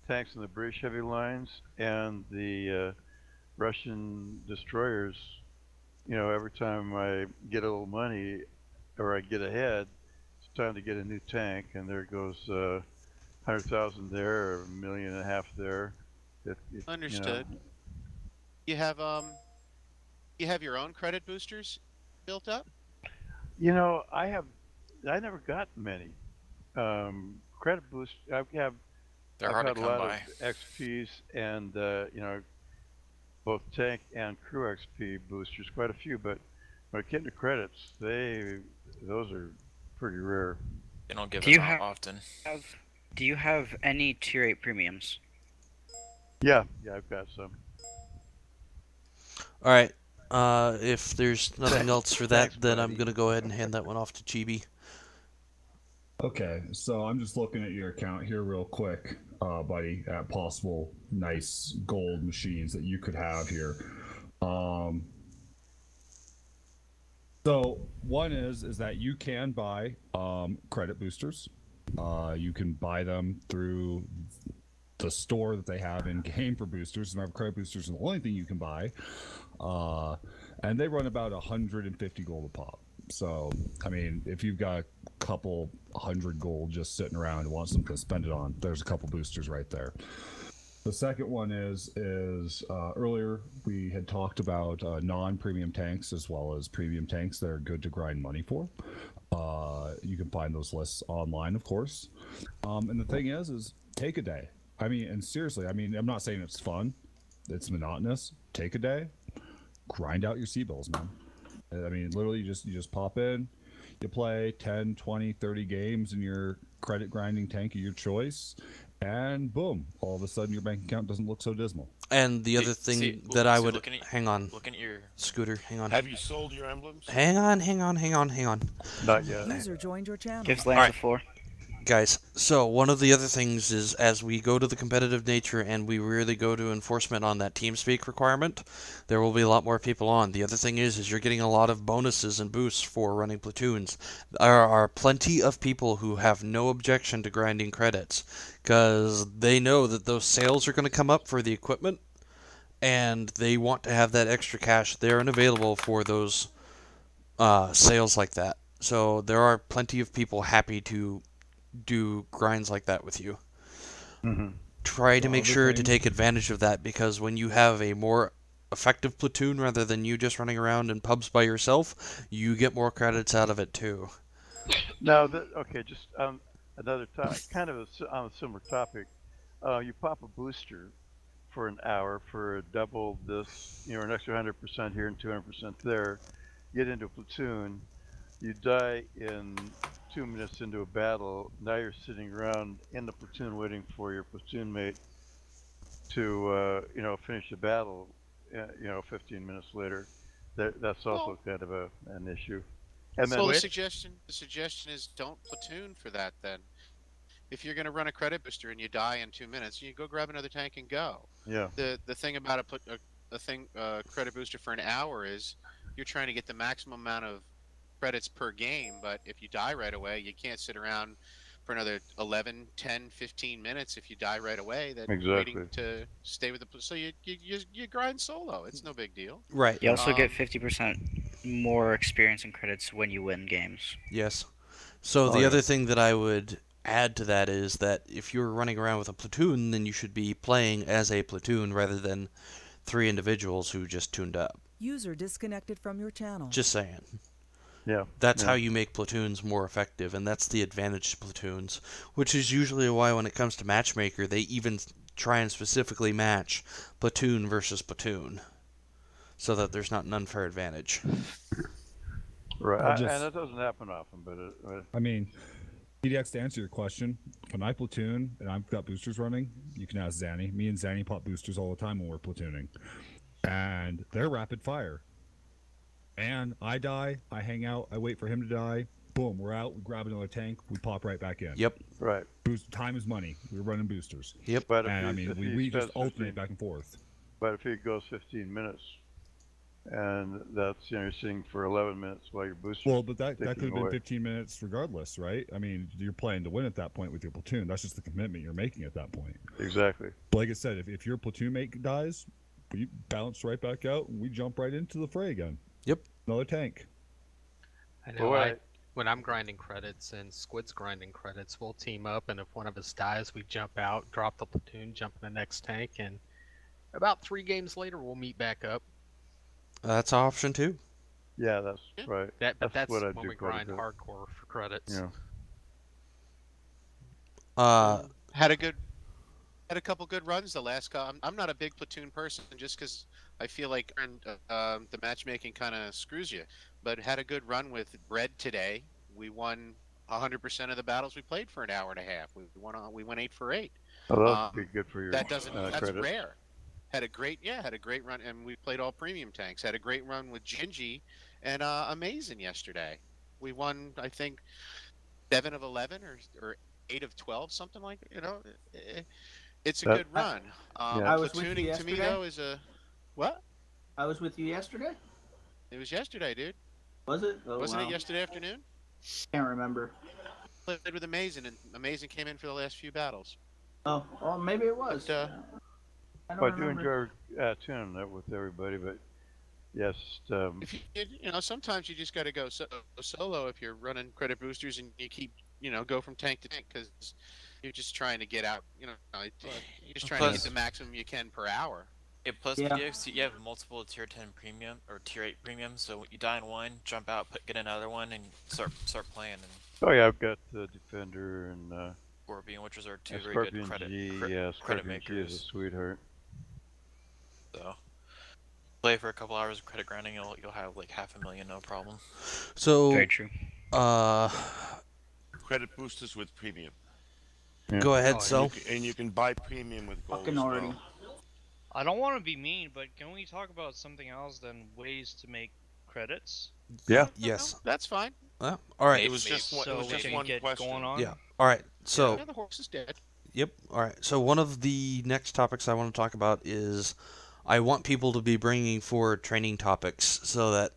tanks in the British heavy lines and the Russian destroyers. Every time I get a little money or I get ahead, it's time to get a new tank, and there goes 100,000 there, or 1.5 million there. Understood. You have your own credit boosters built up? I never got many credit boosts. I've They're hard had to a come lot by. of XPs and both tank and crew XP boosters, quite a few. But when it came to credits, those are pretty rare. They don't give Do you them out have- often. Do you have any tier 8 premiums? Yeah, I've got some. All right. If there's nothing else for that, Thanks, then I'm buddy. going to go ahead and hand that one off to Chibi. Okay, so I'm just looking at your account here real quick, buddy, at possible nice gold machines that you could have here. So one is that you can buy credit boosters. You can buy them through the store that they have in game for boosters. Remember, credit boosters are the only thing you can buy, and they run about 150 gold a pop. So, I mean, if you've got a couple 100 gold just sitting around and want something to spend it on, there's a couple boosters right there. The second one is earlier we had talked about non-premium tanks as well as premium tanks that are good to grind money for. You can find those lists online, of course. And the thing is take a day. I mean, and seriously, I mean, I'm not saying it's fun. It's monotonous. Take a day, grind out your C-bills, man. I mean, literally, you just pop in, you play 10, 20, 30 games in your credit grinding tank of your choice, and boom, all of a sudden your bank account doesn't look so dismal. And the other thing that I would... hang on. Looking at your... Scooter, hang on. Have you sold your emblems? Hang on. Not yet. User joined your channel. Give Lance a 4. Guys, so one of the other things is as we go to the competitive nature and we really go to enforcement on that TeamSpeak requirement, there will be a lot more people on. The other thing is you're getting a lot of bonuses and boosts for running platoons. There are plenty of people who have no objection to grinding credits because they know that those sales are going to come up for the equipment and they want to have that extra cash there and available for those sales like that. So there are plenty of people happy to do grinds like that with you. Try to make sure to take advantage of that, because when you have a more effective platoon rather than you just running around in pubs by yourself, you get more credits out of it too. Now, okay, just another kind of on a similar topic. You pop a booster for an hour for double this, an extra 100% here and 200% there. Get into a platoon. You die in 2 minutes into a battle. Now you're sitting around in the platoon waiting for your platoon mate to, finish the battle. 15 minutes later. That's also kind of an issue. And then the suggestion is don't platoon for that then. If you're going to run a credit booster and you die in 2 minutes, you go grab another tank and go. Yeah. The thing about a credit booster for an hour is you're trying to get the maximum amount of credits per game, but if you die right away, you can't sit around for another 11, 10, 15 minutes if you die right away. Waiting to stay with so you grind solo. It's no big deal. Right. You also get 50% more experience and credits when you win games. Yes. So the other thing that I would add to that is that if you're running around with a platoon, then you should be playing as a platoon rather than 3 individuals who just tuned up. User disconnected from your channel. Just saying. Yeah. That's how you make platoons more effective, and that's the advantage to platoons, which is usually why when it comes to matchmaker, they even try and specifically match platoon versus platoon, so that there's not an unfair advantage. Right, and that doesn't happen often, but I mean, PDX, to answer your question, when I platoon and I've got boosters running, you can ask Zanny. Me and Zanny pop boosters all the time when we're platooning, and they're rapid fire. And I die, I hang out, I wait for him to die. Boom, we're out. We grab another tank, we pop right back in. Yep. Right. Time is money. We're running boosters. Yep. But and I mean, we just alternate back and forth. But if it goes 15 minutes, and that's you're sitting for 11 minutes while your booster. Well, but that could have been 15 minutes regardless, right? I mean, you're playing to win at that point with your platoon. That's just the commitment you're making at that point. Exactly. But like I said, if your platoon mate dies, we bounce right back out and we jump right into the fray again. Yep. Another tank. I know. When I'm grinding credits and Squid's grinding credits, we'll team up, and if one of us dies, we jump out, drop the platoon, jump in the next tank, and about 3 games later, we'll meet back up. That's an option too. Yeah, that's right. That's what I when do we quite a grind bit. hardcore for credits. Yeah. Had a couple good runs the last. I'm not a big platoon person just because I feel like the matchmaking kind of screws you. But had a good run with Bread today. We won 100% of the battles we played for an hour and a half. We went 8 for 8. Oh, that'd be good for your. That doesn't. That's credit. rare. Had a great run, and we played all premium tanks. Had a great run with Gingy and Amazing yesterday. We won, I think, 7 of 11 or 8 of 12, something like that. You know, it's a good run. I was with you Platooning to me yesterday. though is a what? I was with you yesterday. It was yesterday, dude. Was it? Oh, Wasn't wow. it yesterday afternoon? Can't remember. Played with Amazing, and Amazing came in for the last few battles. Oh, maybe it was. But, I I don't do remember. enjoy tuning it with everybody, but yes. If you know, sometimes you just got to go solo if you're running credit boosters, and you keep go from tank to tank because you're just trying to get out. You're just trying to get the maximum you can per hour. Yeah, plus Yeah. you have multiple tier 10 premium or tier 8 premium, so you die in one, jump out, get another one, and start playing. And Oh yeah, I've got Defender and Scorpion, which are 2 very Scorpion good credit G. credit Yeah, Scorpion G makers. is a sweetheart. So play for a couple hours of credit grinding, you'll have like 500,000, no problem. So Very true. Credit boosters with premium. Go ahead, And you can buy premium with gold Fucking as already. well. I don't want to be mean, but can we talk about something else than ways to make credits? Yeah. Yes. That's fine. All right. It was just one, So it was we just can one get question. going on? Yeah. All right. So. Yeah, the horse is dead. Yep. All right. So one of the next topics I want to talk about is I want people to be bringing forward training topics so that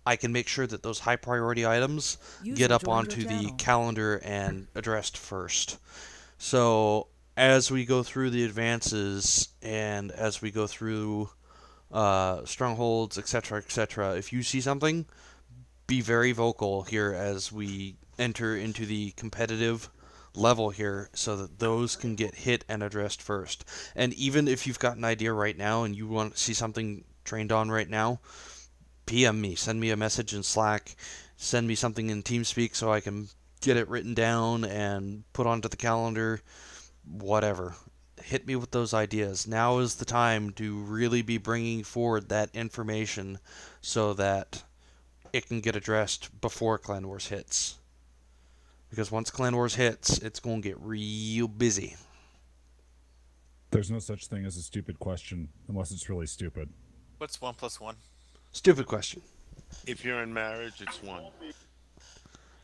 I can make sure that those high priority items get up onto the calendar and addressed first. So as we go through the advances and as we go through strongholds, etc., if you see something, be very vocal here as we enter into the competitive level here so that those can get hit and addressed first. And even if you've got an idea right now and you want to see something trained on right now, PM me, send me a message in Slack, send me something in TeamSpeak so I can get it written down and put onto the calendar, whatever. Hit me with those ideas. Now is the time to really be bringing forward that information so that it can get addressed before Clan Wars hits. Because once Clan Wars hits, it's going to get real busy. There's no such thing as a stupid question unless it's really stupid. What's 1 + 1? Stupid question. If you're in marriage, it's 1.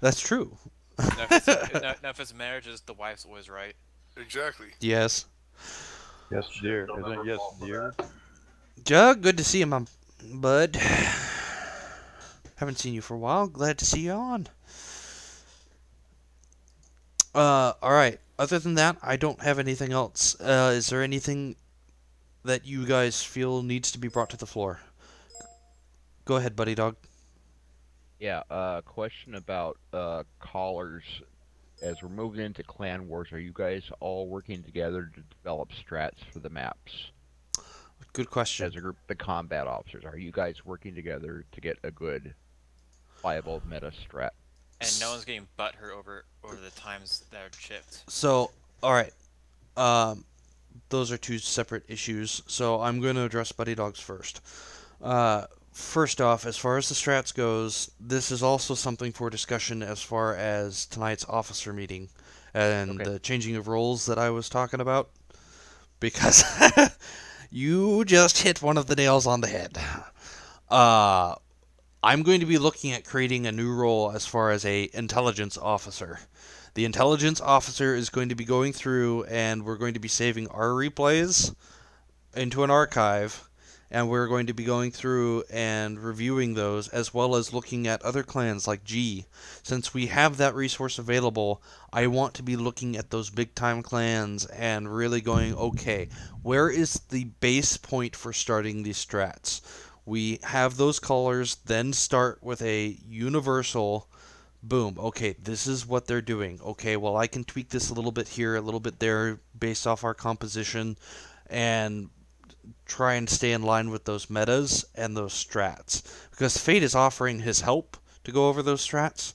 That's true. Now, if it's marriage, the wife's always right. Exactly. Yes. Yes, dear. Isn't it yes, dear? Jug, good to see you, my bud. Haven't seen you for a while. Glad to see you on. Alright. Other than that, I don't have anything else. Is there anything that you guys feel needs to be brought to the floor? Go ahead, buddy dog. Yeah, question about callers as we're moving into Clan Wars, are you guys all working together to develop strats for the maps? Good question. As a group, the combat officers, are you guys working together to get a good, viable meta strat? And no one's getting butthurt over the times that are chipped. So, all right. Those are two separate issues. So I'm going to address Buddy Dogs first. First off, as far as the strats goes, this is also something for discussion as far as tonight's officer meeting and the changing of roles that I was talking about. Because you just hit one of the nails on the head. I'm going to be looking at creating a new role as far as a intelligence officer. The intelligence officer is going to be going through, and we're going to be saving our replays into an archive, and we're going to be going through and reviewing those, as well as looking at other clans like G. Since we have that resource available, I want to be looking at those big-time clans and really going, okay, where is the base point for starting these strats? We have those colors, then start with a universal, boom, okay, this is what they're doing. Okay, well, I can tweak this a little bit here, a little bit there, based off our composition, and try and stay in line with those metas and those strats. Because Fate is offering his help to go over those strats,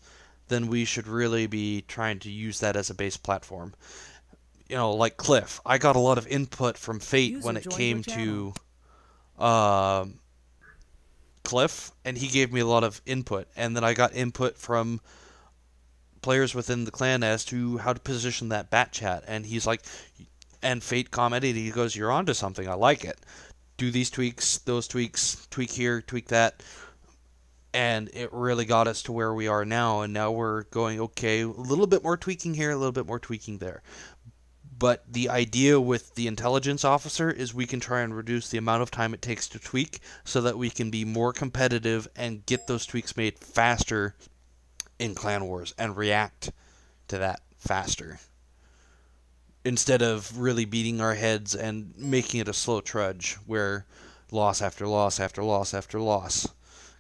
then we should really be trying to use that as a base platform. You know, like Cliff, I got a lot of input from Fate when it came to Cliff, and he gave me a lot of input, and then I got input from players within the clan as to how to position that bat chat, and he's like, and Fate commented, he goes, you're onto something, I like it. Do these tweaks, those tweaks, tweak here, tweak that, and it really got us to where we are now, and now we're going, okay, a little bit more tweaking here, a little bit more tweaking there. But the idea with the intelligence officer is we can try and reduce the amount of time it takes to tweak so that we can be more competitive and get those tweaks made faster in Clan Wars and react to that faster. Instead of really beating our heads and making it a slow trudge where loss after loss after loss after loss.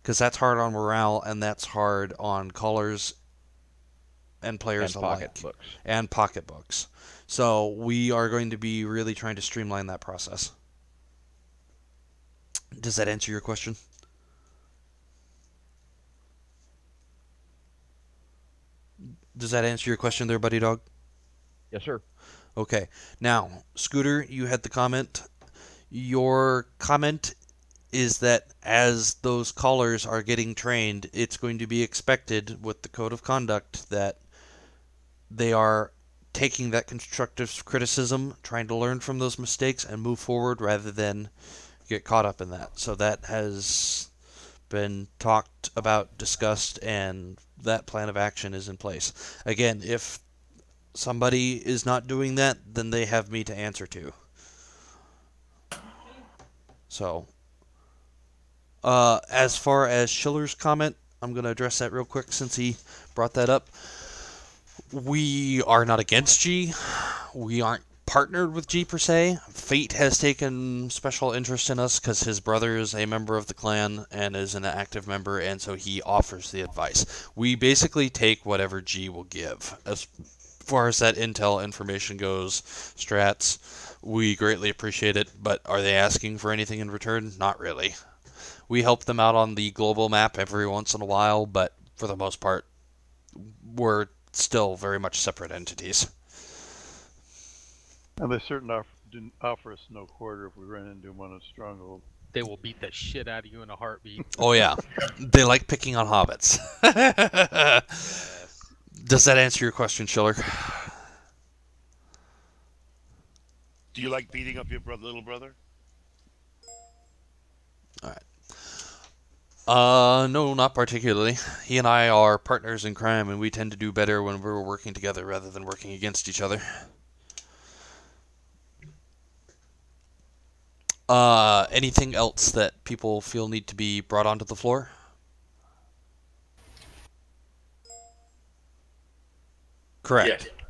Because that's hard on morale and that's hard on callers and players alike. And pocketbooks. So we are going to be really trying to streamline that process. Does that answer your question? Does that answer your question there, Buddy Dog? Yes, sir. Okay. Now, Scooter, you had the comment. Your comment is that as those callers are getting trained, it's going to be expected with the code of conduct that they are taking that constructive criticism, trying to learn from those mistakes and move forward rather than get caught up in that. So that has been talked about, discussed, and that plan of action is in place. Again, if somebody is not doing that, then they have me to answer to. So, as far as Schiller's comment, I'm going to address that real quick since he brought that up. We are not against G. We aren't partnered with G per se. Fate has taken special interest in us because his brother is a member of the clan and is an active member, and so he offers the advice. We basically take whatever G will give. As far as that intel information goes, strats, we greatly appreciate it, but are they asking for anything in return? Not really. We help them out on the global map every once in a while, but for the most part, we're still very much separate entities. And they certainly didn't offer us no quarter if we ran into them on a stronghold. They will beat the shit out of you in a heartbeat. Oh yeah, they like picking on hobbits. Yes. Does that answer your question, Schiller? Do you like beating up your little brother? All right. No, not particularly. He and I are partners in crime, and we tend to do better when we're working together rather than working against each other. Anything else that people feel need to be brought onto the floor? Correct. Yeah.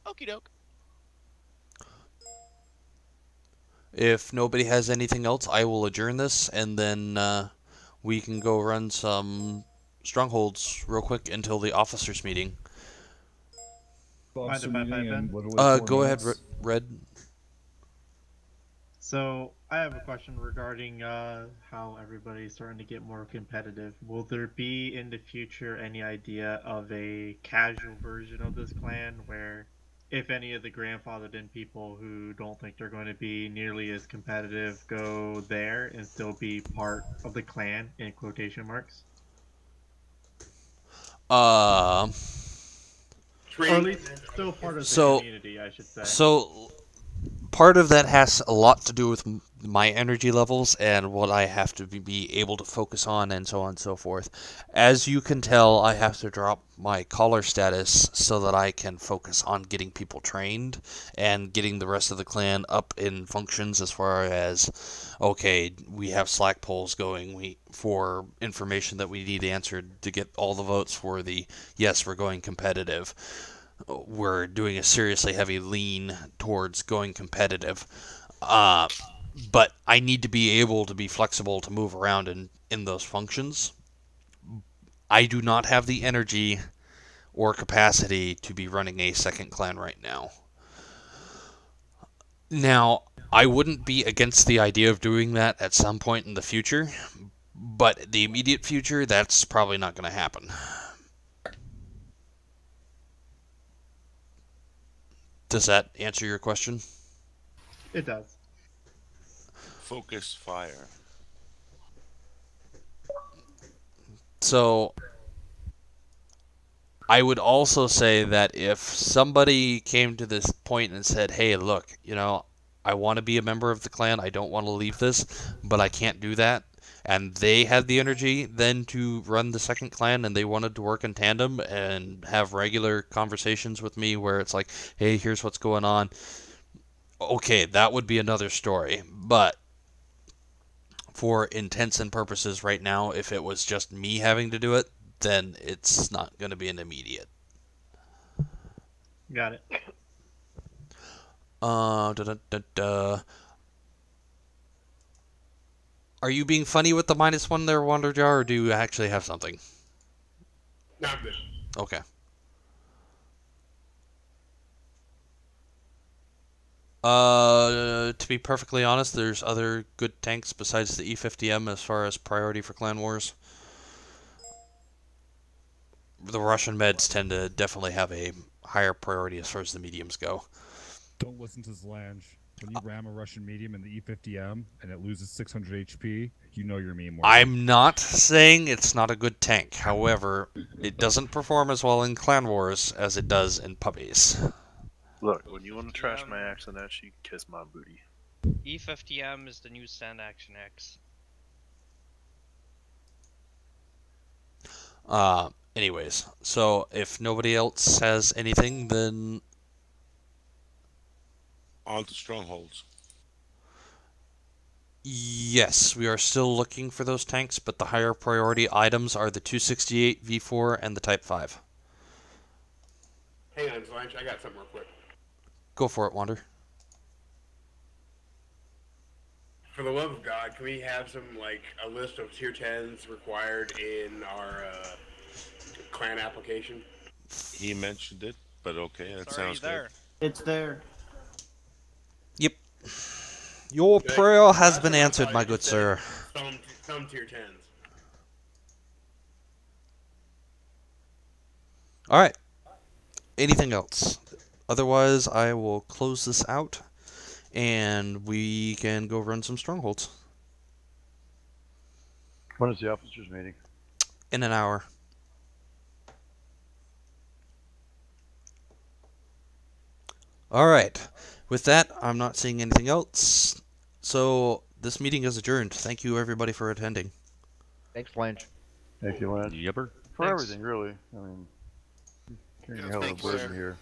Okie doke. If nobody has anything else, I will adjourn this, and then we can go run some strongholds real quick until the officers meeting. Officer meeting in literally 4 Go ahead, minutes. Red. So I have a question regarding how everybody's starting to get more competitive. Will there be in the future any idea of a casual version of this clan where if any of the grandfathered in people who don't think they're going to be nearly as competitive go there and still be part of the clan in quotation marks? Or at least still part of the community, I should say. So part of that has a lot to do with my energy levels and what I have to be able to focus on and so on and so forth. As you can tell, I have to drop my collar status so that I can focus on getting people trained and getting the rest of the clan up in functions as far as, okay, we have Slack polls going for information that we need answered to get all the votes for the, yes, we're going competitive. We're doing a seriously heavy lean towards going competitive. But I need to be able to be flexible to move around in those functions. I do not have the energy or capacity to be running a second clan right now. Now, I wouldn't be against the idea of doing that at some point in the future, but the immediate future, that's probably not going to happen. Does that answer your question? It does. Focus fire. So, I would also say that if somebody came to this point and said, hey, look, you know, I want to be a member of the clan, I don't want to leave this, but I can't do that, and they had the energy then to run the second clan and they wanted to work in tandem and have regular conversations with me where it's like, hey, here's what's going on, okay, that would be another story. But for intents and purposes right now, if it was just me having to do it, then it's not going to be an immediate. Got it. Are you being funny with the -1 there, Wonder Jar, or do you actually have something? No, I'm good. Okay. To be perfectly honest, there's other good tanks besides the E50M as far as priority for Clan Wars. The Russian meds tend to definitely have a higher priority as far as the mediums go. Don't listen to Zlange. When you ram a Russian medium in the E50M and it loses 600 HP, you know you're meme worthy. I'm not saying it's not a good tank. However, it doesn't perform as well in Clan Wars as it does in puppies. Look, when you want to trash my action X, you can kiss my booty. E50M is the new Sand Action X. Anyways, so if nobody else has anything, then on to strongholds. Yes, we are still looking for those tanks, but the higher priority items are the 268, V4, and the Type 5. Hang on, Zlanch, I got something real quick. Go for it, Wander. For the love of God, can we have some, like, a list of tier 10s required in our clan application? He mentioned it, but okay, that sounds there. good. It's there. Yep. Your prayer has been answered, my good sir. Some tier 10s. Alright. Anything else? Otherwise, I will close this out, and we can go run some strongholds. When is the officers meeting? In an hour. Alright. With that, I'm not seeing anything else. So, this meeting is adjourned. Thank you, everybody, for attending. Thanks, Blanche. Thank you, Lance. Yepper. For Thanks. everything, really. I mean, carrying a hell of a thanks, burden sir. here.